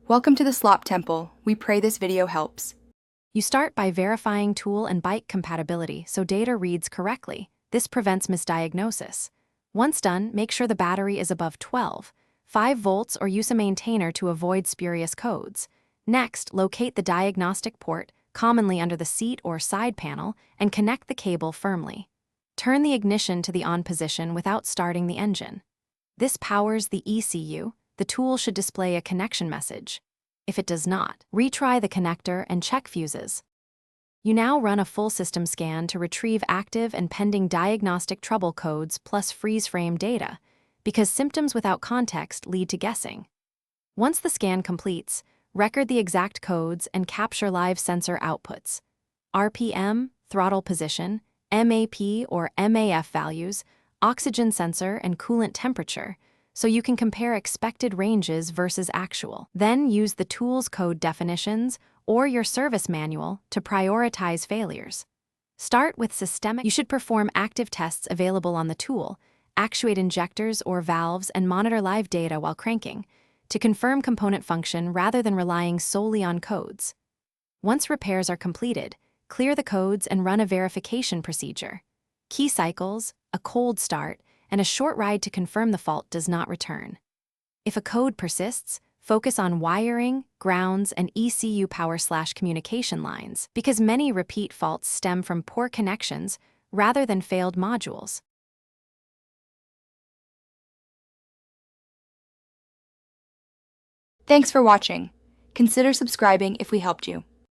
Welcome to the Slop Temple. We pray this video helps. You start by verifying tool and bike compatibility so data reads correctly. This prevents misdiagnosis. Once done, make sure the battery is above 5 volts or use a maintainer to avoid spurious codes. Next, locate the diagnostic port, commonly under the seat or side panel, and connect the cable firmly. Turn the ignition to the on position without starting the engine. This powers the ECU. The tool should display a connection message. If it does not, retry the connector and check fuses. You now run a full system scan to retrieve active and pending diagnostic trouble codes plus freeze frame data, because symptoms without context lead to guessing. Once the scan completes, record the exact codes and capture live sensor outputs. RPM, throttle position, MAP or MAF values, oxygen sensor, and coolant temperature, so you can compare expected ranges versus actual. Then use the tool's code definitions or your service manual to prioritize failures. Start with systemic. You should perform active tests available on the tool, actuate injectors or valves, and monitor live data while cranking to confirm component function rather than relying solely on codes. Once repairs are completed, clear the codes and run a verification procedure. Key cycles, a cold start, and a short ride to confirm the fault does not return. If a code persists, focus on wiring, grounds, and ECU power/communication lines, because many repeat faults stem from poor connections rather than failed modules. Thanks for watching. Consider subscribing if we helped you.